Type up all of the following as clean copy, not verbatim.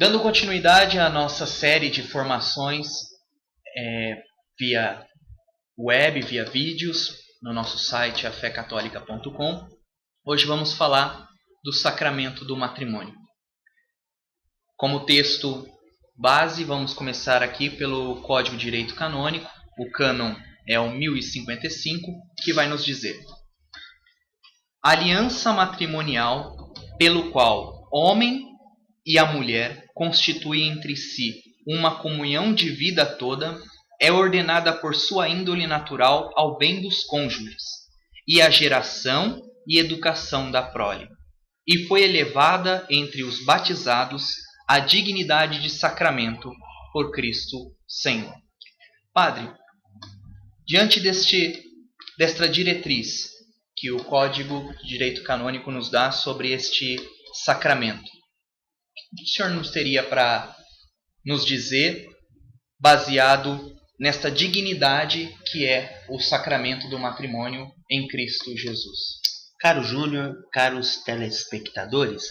Dando continuidade à nossa série de formações via web, via vídeos, no nosso site afecatólica.com, hoje vamos falar do sacramento do matrimônio. Como texto base, vamos começar aqui pelo Código de Direito Canônico. O cânon é o 1055, que vai nos dizer: a aliança matrimonial pelo qual homem e a mulher constituem entre si uma comunhão de vida toda é ordenada por sua índole natural ao bem dos cônjuges e à geração e educação da prole, e foi elevada entre os batizados à dignidade de sacramento por Cristo Senhor. Padre, diante desta diretriz que o Código de Direito Canônico nos dá sobre este sacramento, o que o senhor nos teria para nos dizer, baseado nesta dignidade que é o sacramento do matrimônio em Cristo Jesus? Caro Júnior, caros telespectadores,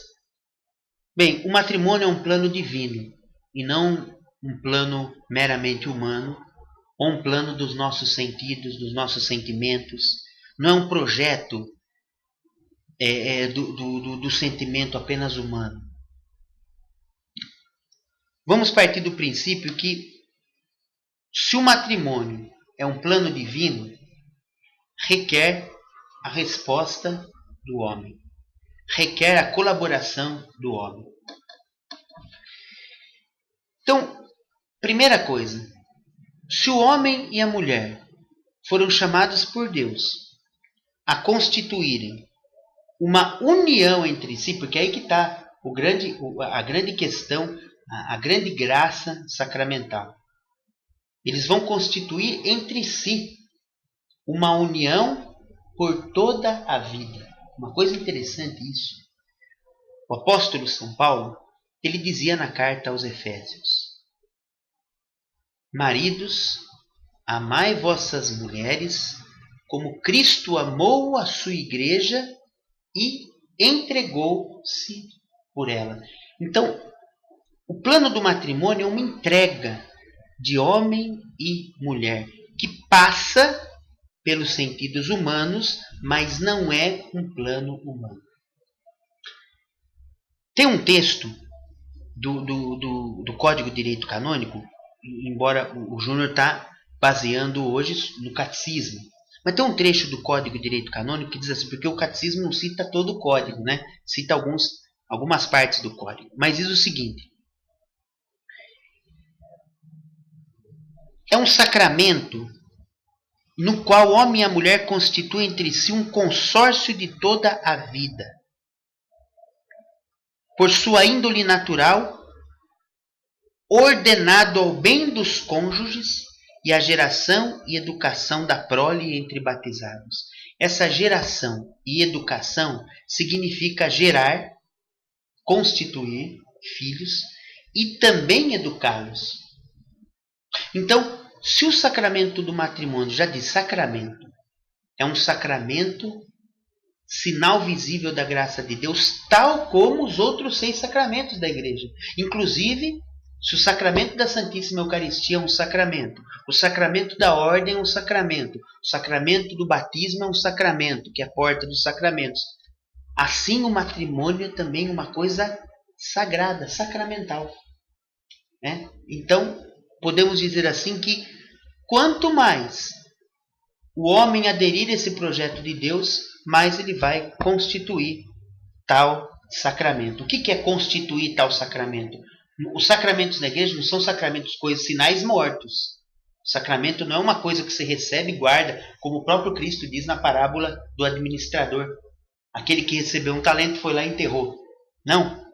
bem, o matrimônio é um plano divino e não um plano meramente humano ou um plano dos nossos sentidos, dos nossos sentimentos. Não é um projeto do sentimento apenas humano. Vamos partir do princípio que, se o matrimônio é um plano divino, requer a resposta do homem, requer a colaboração do homem. Então, primeira coisa, se o homem e a mulher foram chamados por Deus a constituírem uma união entre si, porque aí que está a grande questão, a grande graça sacramental. Eles vão constituir entre si uma união por toda a vida. Uma coisa interessante isso. O apóstolo São Paulo, ele dizia na carta aos Efésios: maridos, amai vossas mulheres como Cristo amou a sua igreja e entregou-se por ela. Então, o plano do matrimônio é uma entrega de homem e mulher, que passa pelos sentidos humanos, mas não é um plano humano. Tem um texto do Código de Direito Canônico, embora o Júnior está baseando hoje no catecismo, mas tem um trecho do Código de Direito Canônico que diz assim, porque o catecismo não cita todo o código, né? Cita algumas partes do código, mas diz o seguinte: é um sacramento no qual o homem e a mulher constituem entre si um consórcio de toda a vida. Por sua índole natural, ordenado ao bem dos cônjuges e à geração e educação da prole entre batizados. Essa geração e educação significa gerar, constituir filhos e também educá-los. Então, se o sacramento do matrimônio, já diz sacramento, é um sacramento, sinal visível da graça de Deus, tal como os outros 6 sacramentos da igreja. Inclusive, se o sacramento da Santíssima Eucaristia é um sacramento, o sacramento da ordem é um sacramento, o sacramento do batismo é um sacramento, que é a porta dos sacramentos. Assim, o matrimônio é também uma coisa sagrada, sacramental. Então, podemos dizer assim que quanto mais o homem aderir a esse projeto de Deus, mais ele vai constituir tal sacramento. O que é constituir tal sacramento? Os sacramentos da igreja não são sacramentos, coisas, sinais mortos. O sacramento não é uma coisa que você recebe e guarda, como o próprio Cristo diz na parábola do administrador. Aquele que recebeu um talento foi lá e enterrou. Não.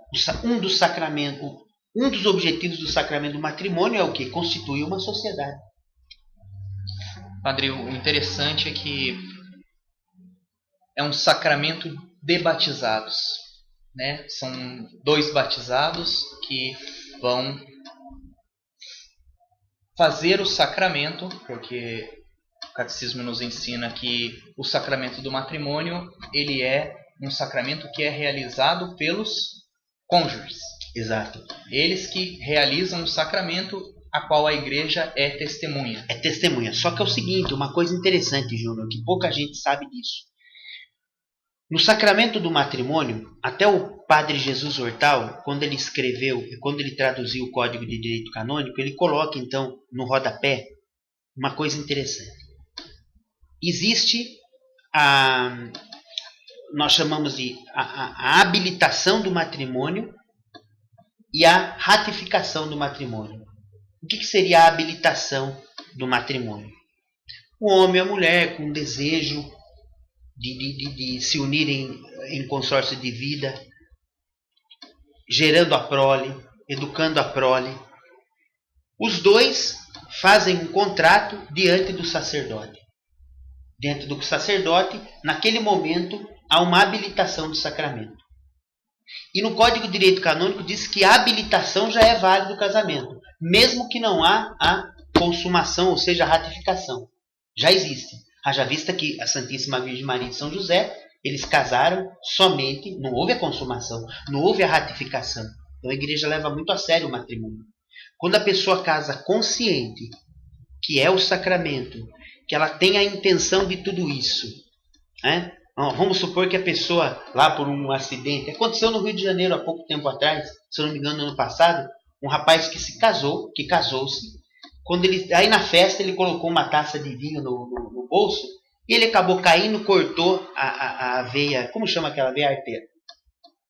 Um dos objetivos do sacramento do matrimônio é o quê? Constituir uma sociedade. Padre, o interessante é que é um sacramento de batizados, né? São 2 batizados que vão fazer o sacramento, porque o catecismo nos ensina que o sacramento do matrimônio ele é um sacramento que é realizado pelos cônjuges. Exato. Eles que realizam o sacramento a qual a igreja é testemunha. É testemunha. Só que é o seguinte, uma coisa interessante, Júnior, que pouca gente sabe disso. No sacramento do matrimônio, até o padre Jesus Hortal, quando ele escreveu, quando ele traduziu o Código de Direito Canônico, ele coloca, então, no rodapé, uma coisa interessante. Existe nós chamamos de a habilitação do matrimônio e a ratificação do matrimônio. O que seria a habilitação do matrimônio? O homem e a mulher com desejo de se unirem em consórcio de vida, gerando a prole, educando a prole. Os dois fazem um contrato diante do sacerdote. Diante do sacerdote, naquele momento, há uma habilitação do sacramento. E no Código de Direito Canônico diz que a habilitação já é válida do casamento, mesmo que não há a consumação, ou seja, a ratificação. Já existe. Haja vista que a Santíssima Virgem Maria de São José, eles casaram somente, não houve a consumação, não houve a ratificação. Então a igreja leva muito a sério o matrimônio. Quando a pessoa casa consciente, que é o sacramento, que ela tem a intenção de tudo isso, né? Vamos supor que a pessoa, lá por um acidente, aconteceu no Rio de Janeiro há pouco tempo atrás, se eu não me engano, no ano passado, um rapaz que casou-se, aí na festa ele colocou uma taça de vinho no bolso, e ele acabou caindo, cortou a veia, como chama aquela veia? Arteira.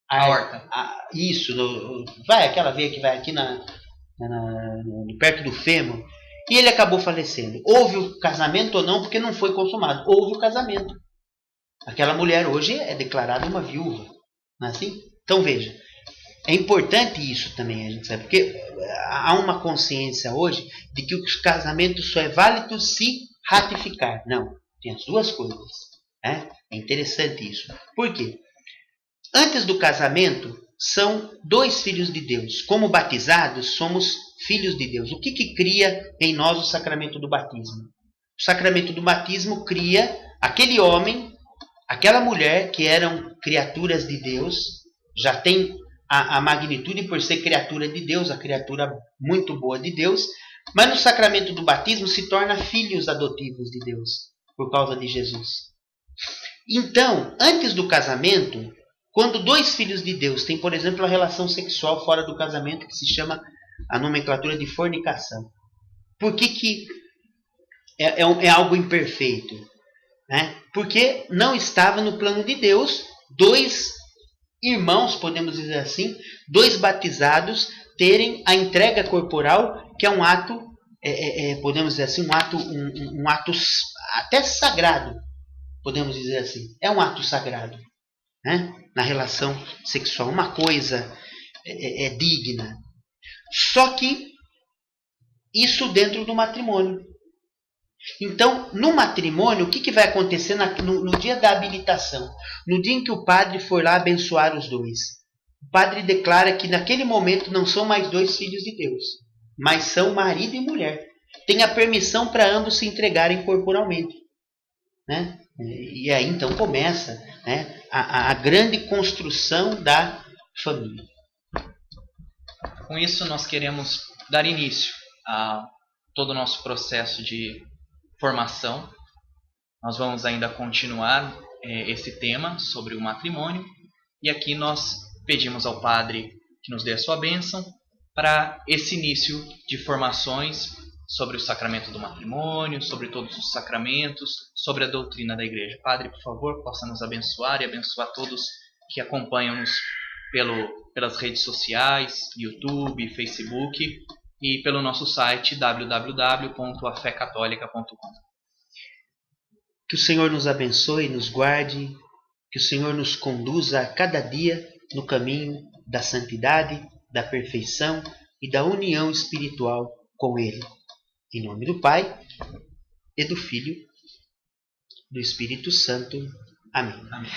A horta. Isso, aquela veia que vai aqui perto do fêmur, e ele acabou falecendo. Houve o casamento ou não, porque não foi consumado. Houve o casamento. Aquela mulher hoje é declarada uma viúva. Não é assim? Então veja, é importante isso também, a gente sabe, porque há uma consciência hoje de que o casamento só é válido se ratificar. Não, tem as duas coisas. Né? É interessante isso. Por quê? Antes do casamento, são dois filhos de Deus. Como batizados, somos filhos de Deus. O que cria em nós o sacramento do batismo? O sacramento do batismo cria aquele homem, aquela mulher que eram criaturas de Deus, já tem a magnitude por ser criatura de Deus, a criatura muito boa de Deus, mas no sacramento do batismo se torna filhos adotivos de Deus, por causa de Jesus. Então, antes do casamento, quando dois filhos de Deus têm, por exemplo, a relação sexual fora do casamento, que se chama a nomenclatura de fornicação. Por que é algo imperfeito? Né? Porque não estava no plano de Deus dois irmãos, podemos dizer assim, dois batizados terem a entrega corporal, que é um ato, podemos dizer assim, um ato até sagrado, podemos dizer assim. É um ato sagrado, né? Na relação sexual, uma coisa digna. Só que isso dentro do matrimônio. Então, no matrimônio, o que vai acontecer no dia da habilitação? No dia em que o padre for lá abençoar os dois. O padre declara que naquele momento não são mais dois filhos de Deus, mas são marido e mulher. Tem a permissão para ambos se entregarem corporalmente. Né? E aí então começa, né, a grande construção da família. Com isso, nós queremos dar início a todo o nosso processo de formação. Nós vamos ainda continuar esse tema sobre o matrimônio, e aqui nós pedimos ao Padre que nos dê a sua bênção para esse início de formações sobre o sacramento do matrimônio, sobre todos os sacramentos, sobre a doutrina da Igreja. Padre, por favor, possa nos abençoar e abençoar todos que acompanham-nos pelas redes sociais, YouTube, Facebook, e pelo nosso site www.afecatolica.com. Que o Senhor nos abençoe, nos guarde, que o Senhor nos conduza a cada dia no caminho da santidade, da perfeição e da união espiritual com Ele. Em nome do Pai, e do Filho, do Espírito Santo. Amém. Amém.